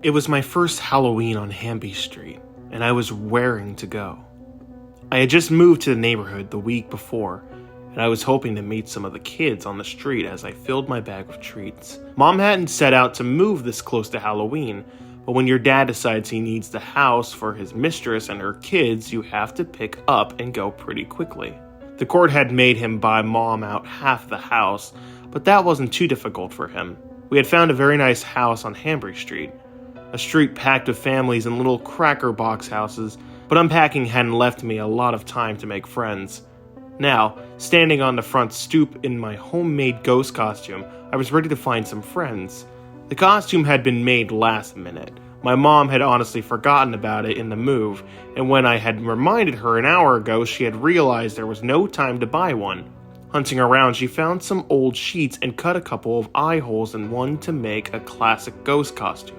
It was my first Halloween on Hamby Street, and I was raring to go. I had just moved to the neighborhood the week before, and I was hoping to meet some of the kids on the street as I filled my bag with treats. Mom hadn't set out to move this close to Halloween, but when your dad decides he needs the house for his mistress and her kids, you have to pick up and go pretty quickly. The court had made him buy Mom out half the house, but that wasn't too difficult for him. We had found a very nice house on Hambury Street, a street packed with families and little cracker box houses, but unpacking hadn't left me a lot of time to make friends. Now, standing on the front stoop in my homemade ghost costume, I was ready to find some friends. The costume had been made last minute. My mom had honestly forgotten about it in the move, and when I had reminded her an hour ago, she had realized there was no time to buy one. Hunting around, she found some old sheets and cut a couple of eye holes in one to make a classic ghost costume.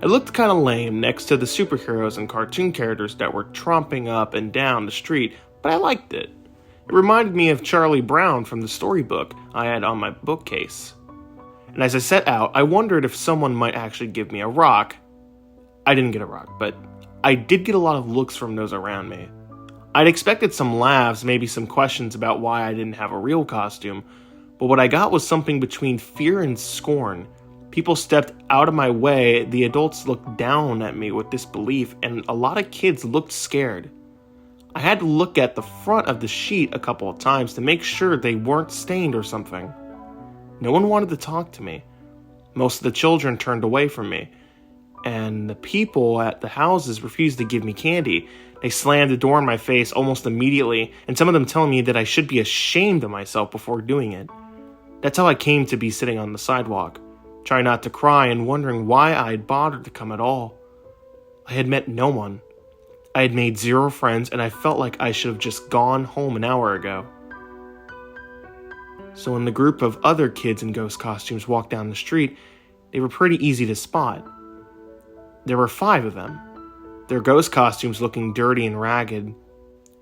It looked kinda lame next to the superheroes and cartoon characters that were tromping up and down the street, but I liked it. It reminded me of Charlie Brown from the storybook I had on my bookcase. And as I set out, I wondered if someone might actually give me a rock. I didn't get a rock, but I did get a lot of looks from those around me. I'd expected some laughs, maybe some questions about why I didn't have a real costume, but what I got was something between fear and scorn. People stepped out of my way, the adults looked down at me with disbelief, and a lot of kids looked scared. I had to look at the front of the sheet a couple of times to make sure they weren't stained or something. No one wanted to talk to me. Most of the children turned away from me, and the people at the houses refused to give me candy. They slammed the door in my face almost immediately, and some of them telling me that I should be ashamed of myself before doing it. That's how I came to be sitting on the sidewalk, trying not to cry and wondering why I had bothered to come at all. I had met no one. I had made zero friends, and I felt like I should have just gone home an hour ago. So when the group of other kids in ghost costumes walked down the street, they were pretty easy to spot. There were 5 of them, their ghost costumes looking dirty and ragged,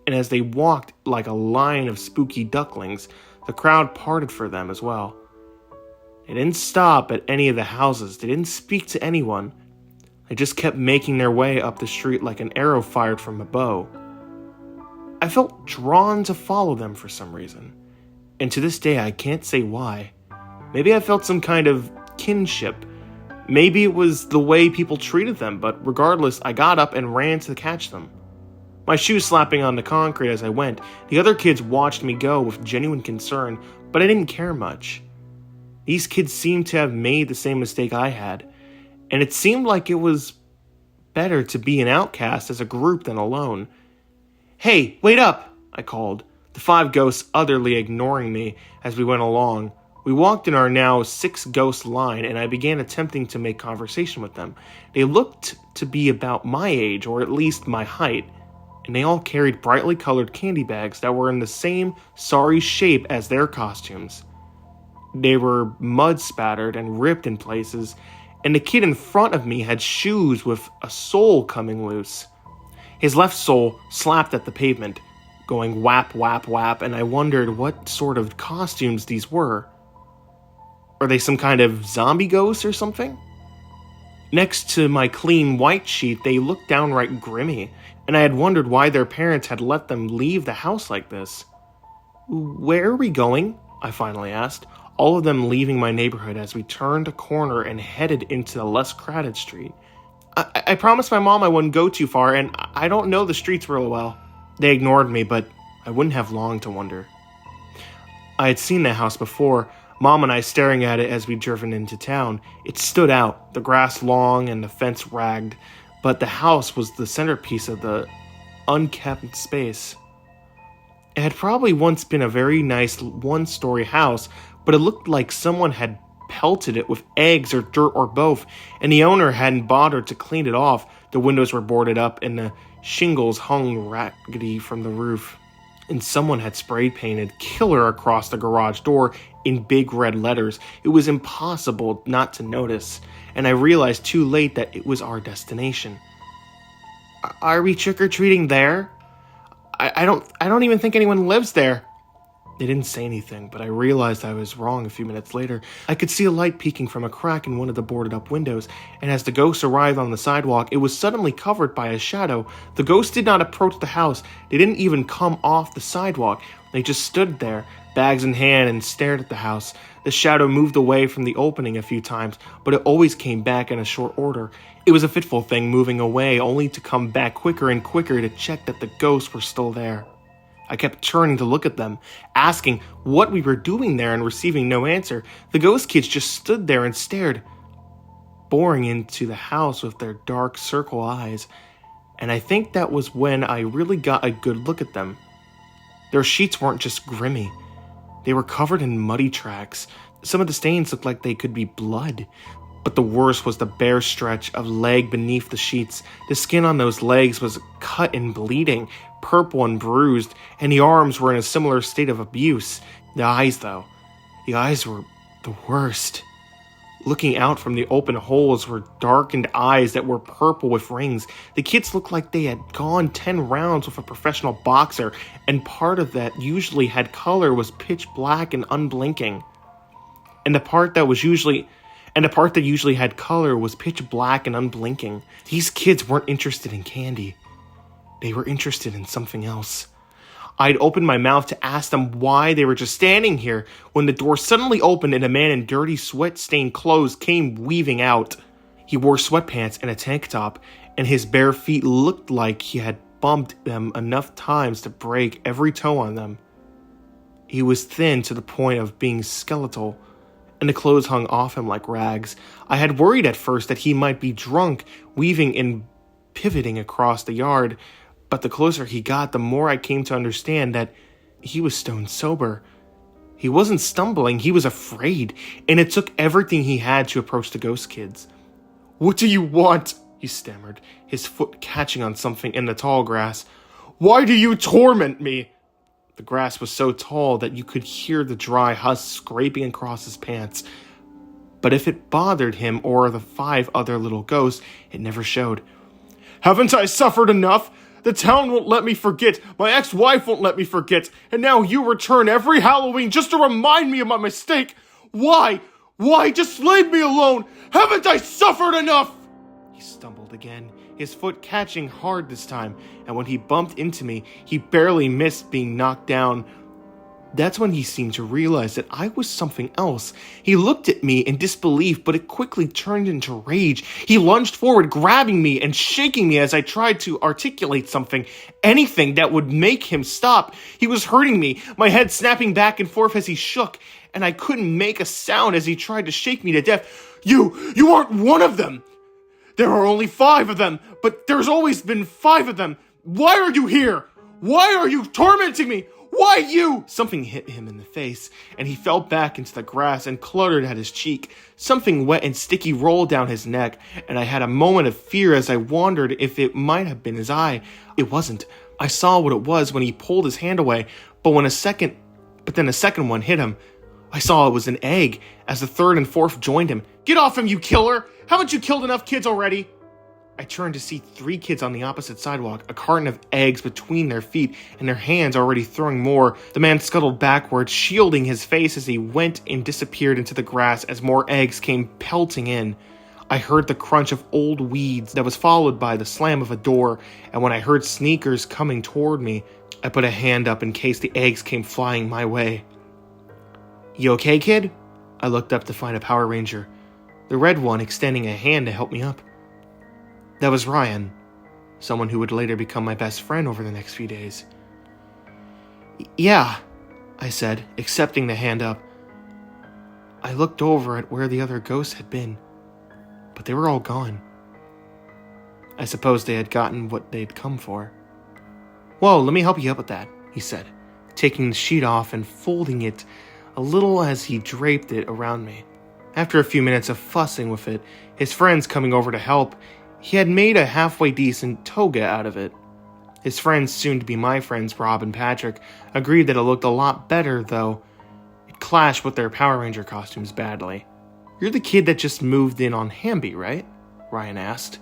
and as they walked like a line of spooky ducklings, the crowd parted for them as well. They didn't stop at any of the houses, they didn't speak to anyone. They just kept making their way up the street like an arrow fired from a bow. I felt drawn to follow them for some reason, and to this day I can't say why. Maybe I felt some kind of kinship. Maybe it was the way people treated them, but regardless, I got up and ran to catch them. My shoes slapping on the concrete as I went, the other kids watched me go with genuine concern, but I didn't care much. These kids seemed to have made the same mistake I had, and it seemed like it was better to be an outcast as a group than alone. "Hey, wait up!" I called, the 5 ghosts utterly ignoring me as we went along. We walked in our now 6-ghost line, and I began attempting to make conversation with them. They looked to be about my age, or at least my height, and they all carried brightly colored candy bags that were in the same sorry shape as their costumes. They were mud-spattered and ripped in places, and the kid in front of me had shoes with a sole coming loose. His left sole slapped at the pavement, going whap, whap, whap, and I wondered what sort of costumes these were. Are they some kind of zombie ghosts or something? Next to my clean white sheet, they looked downright grimy, and I had wondered why their parents had let them leave the house like this. "Where are we going?" I finally asked, all of them leaving my neighborhood as we turned a corner and headed into the less crowded street. I promised my mom I wouldn't go too far, and I don't know the streets real well." They ignored me, but I wouldn't have long to wonder. I had seen the house before, Mom and I staring at it as we'd driven into town. It stood out, the grass long and the fence ragged, but the house was the centerpiece of the unkept space. It had probably once been a very nice 1-story house, but it looked like someone had pelted it with eggs or dirt or both, and the owner hadn't bothered to clean it off. The windows were boarded up and the shingles hung raggedy from the roof. And someone had spray painted "Killer" across the garage door in big red letters. It was impossible not to notice, and I realized too late that it was our destination. "Are we trick-or-treating there?" I don't even think anyone lives there." They didn't say anything, but I realized I was wrong a few minutes later. I could see a light peeking from a crack in one of the boarded-up windows, and as the ghost arrived on the sidewalk, it was suddenly covered by a shadow. The ghost did not approach the house. They didn't even come off the sidewalk. They just stood there, bags in hand, and stared at the house. The shadow moved away from the opening a few times, but it always came back in a short order. It was a fitful thing moving away, only to come back quicker and quicker to check that the ghosts were still there. I kept turning to look at them, asking what we were doing there and receiving no answer. The ghost kids just stood there and stared, boring into the house with their dark circle eyes. And I think that was when I really got a good look at them. Their sheets weren't just grimy. They were covered in muddy tracks. Some of the stains looked like they could be blood. But the worst was the bare stretch of leg beneath the sheets. The skin on those legs was cut and bleeding, purple and bruised, and the arms were in a similar state of abuse. The eyes, though. The eyes were the worst. Looking out from the open holes were darkened eyes that were purple with rings. The kids looked like they had gone 10 rounds with a professional boxer, and part of that usually had color was pitch black and unblinking. And the part that usually had color was pitch black and unblinking. These kids weren't interested in candy. They were interested in something else. I'd opened my mouth to ask them why they were just standing here when the door suddenly opened and a man in dirty, sweat-stained clothes came weaving out. He wore sweatpants and a tank top, and his bare feet looked like he had bumped them enough times to break every toe on them. He was thin to the point of being skeletal, and the clothes hung off him like rags. I had worried at first that he might be drunk, weaving and pivoting across the yard, but the closer he got, the more I came to understand that he was stone sober. He wasn't stumbling, he was afraid, and it took everything he had to approach the ghost kids. "What do you want?" he stammered, his foot catching on something in the tall grass. "Why do you torment me?" The grass was so tall that you could hear the dry husk scraping across his pants. But if it bothered him or the 5 other little ghosts, it never showed. "Haven't I suffered enough? The town won't let me forget, my ex-wife won't let me forget, and now you return every Halloween just to remind me of my mistake. Why? Why? Just leave me alone! Haven't I suffered enough?" He stumbled again, his foot catching hard this time, and when he bumped into me, he barely missed being knocked down. That's when he seemed to realize that I was something else. He looked at me in disbelief, but it quickly turned into rage. He lunged forward, grabbing me and shaking me as I tried to articulate something, anything that would make him stop. He was hurting me, my head snapping back and forth as he shook, and I couldn't make a sound as he tried to shake me to death. You aren't one of them! There are only 5 of them, but there's always been 5 of them. Why are you here? Why are you tormenting me? Why you? Something hit him in the face, and he fell back into the grass and cluttered at his cheek. Something wet and sticky rolled down his neck, and I had a moment of fear as I wondered if it might have been his eye. It wasn't. I saw what it was when he pulled his hand away, but then a second one hit him. I saw it was an egg, as the 3rd and 4th joined him. "Get off him, you killer! Haven't you killed enough kids already?" I turned to see 3 kids on the opposite sidewalk, a carton of eggs between their feet, and their hands already throwing more. The man scuttled backwards, shielding his face as he went and disappeared into the grass as more eggs came pelting in. I heard the crunch of old weeds that was followed by the slam of a door, and when I heard sneakers coming toward me, I put a hand up in case the eggs came flying my way. "You okay, kid?" I looked up to find a Power Ranger, the red one extending a hand to help me up. That was Ryan, someone who would later become my best friend over the next few days. "Yeah," I said, accepting the hand up. I looked over at where the other ghosts had been, but they were all gone. I suppose they had gotten what they'd come for. "Well, let me help you up with that," he said, taking the sheet off and folding it a little as he draped it around me. After a few minutes of fussing with it, his friends coming over to help, he had made a halfway decent toga out of it. His friends, soon to be my friends, Rob and Patrick, agreed that it looked a lot better, though it clashed with their Power Ranger costumes badly. "You're the kid that just moved in on Hamby, right?" Ryan asked.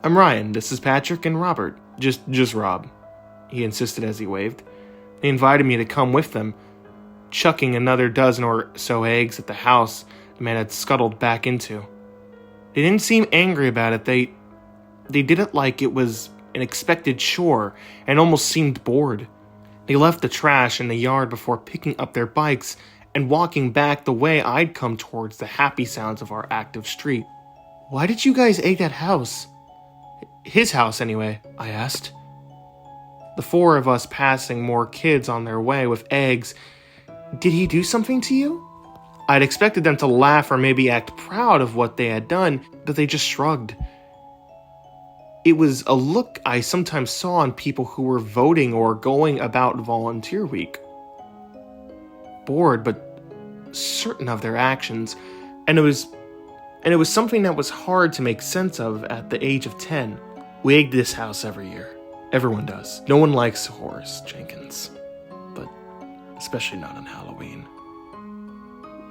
"I'm Ryan, this is Patrick and Robert. Just Rob," he insisted as he waved. They invited me to come with them, chucking another dozen or so eggs at the house the man had scuttled back into. They didn't seem angry about it. They did it like it was an expected chore and almost seemed bored. They left the trash in the yard before picking up their bikes and walking back the way I'd come towards the happy sounds of our active street. "Why did you guys egg that house?" "His house, anyway," I asked. The four of us passing more kids on their way with eggs. "Did he do something to you?" I'd expected them to laugh or maybe act proud of what they had done, but they just shrugged. It was a look I sometimes saw on people who were voting or going about volunteer week. Bored, but certain of their actions, and it was something that was hard to make sense of at the age of 10. "We egg this house every year. Everyone does. No one likes Horace Jenkins, but especially not on Halloween."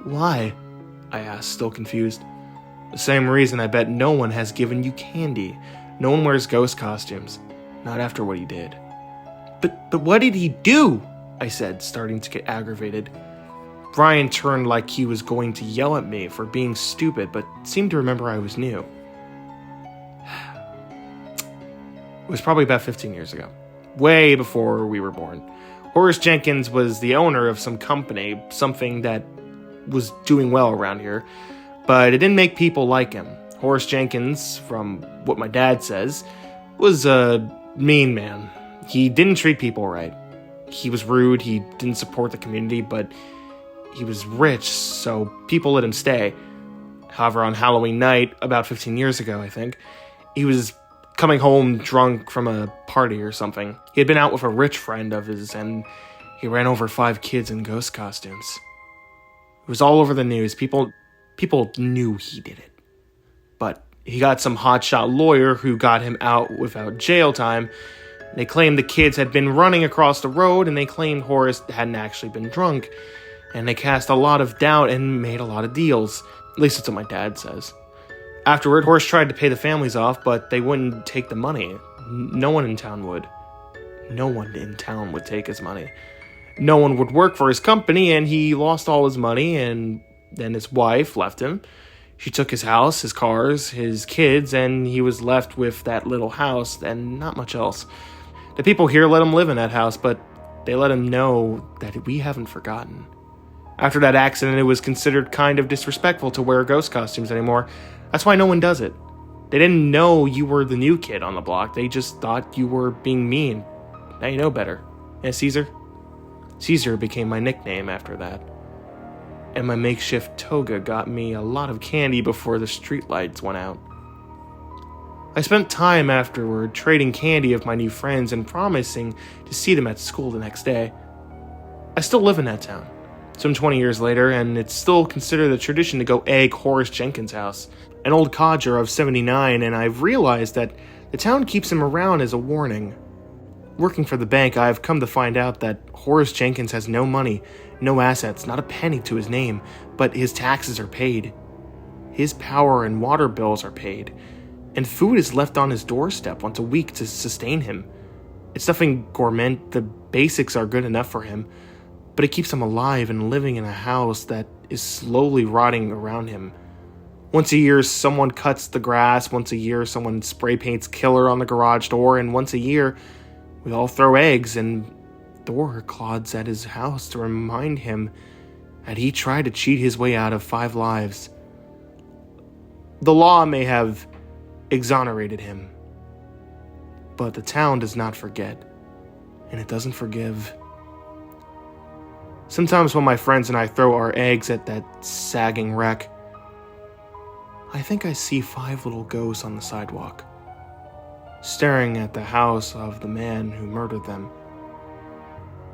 "Why?" I asked, still confused. "The same reason I bet no one has given you candy. No one wears ghost costumes. Not after what he did." But what did he do?" I said, starting to get aggravated. Brian turned like he was going to yell at me for being stupid, but seemed to remember I was new. It was probably about 15 years ago, way before we were born. Horace Jenkins was the owner of some company, something that was doing well around here, but it didn't make people like him. Horace Jenkins, from what my dad says, was a mean man. He didn't treat people right. He was rude, he didn't support the community, but he was rich, so people let him stay. However, on Halloween night, about 15 years ago, I think, he was coming home drunk from a party or something. He had been out with a rich friend of his, and he ran over 5 kids in ghost costumes. It was all over the news. People knew he did it. But he got some hotshot lawyer who got him out without jail time. They claimed the kids had been running across the road, and they claimed Horace hadn't actually been drunk. And they cast a lot of doubt and made a lot of deals. At least that's what my dad says. Afterward, Horace tried to pay the families off, but they wouldn't take the money. No one in town would. No one in town would take his money. No one would work for his company, and he lost all his money, and then his wife left him. She took his house, his cars, his kids, and he was left with that little house and not much else. The people here let him live in that house, but they let him know that we haven't forgotten. After that accident, it was considered kind of disrespectful to wear ghost costumes anymore. That's why no one does it. They didn't know you were the new kid on the block. They just thought you were being mean. Now you know better. Yeah, Caesar? Caesar became my nickname after that. And my makeshift toga got me a lot of candy before the streetlights went out. I spent time afterward trading candy with my new friends and promising to see them at school the next day. I still live in that town, some 20 years later, and it's still considered a tradition to go egg Horace Jenkins' house, an old codger of 79, and I've realized that the town keeps him around as a warning. Working for the bank, I've come to find out that Horace Jenkins has no money, no assets, not a penny to his name, but his taxes are paid. His power and water bills are paid, and food is left on his doorstep once a week to sustain him. It's nothing gourmet, the basics are good enough for him, but it keeps him alive and living in a house that is slowly rotting around him. Once a year, someone cuts the grass, once a year, someone spray paints killer on the garage door, and once a year, we all throw eggs and Thor clods at his house to remind him that he tried to cheat his way out of 5 lives. The law may have exonerated him, but the town does not forget, and it doesn't forgive. Sometimes when my friends and I throw our eggs at that sagging wreck, I think I see 5 little ghosts on the sidewalk, staring at the house of the man who murdered them.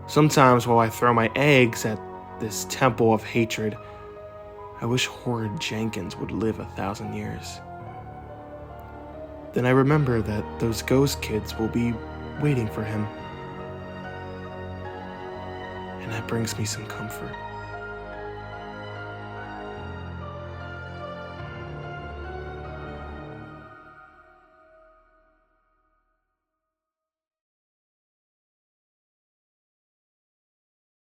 Sometimes while I throw my eggs at this temple of hatred, I wish Horrid Jenkins would live 1,000 years. Then I remember that those ghost kids will be waiting for him. And that brings me some comfort.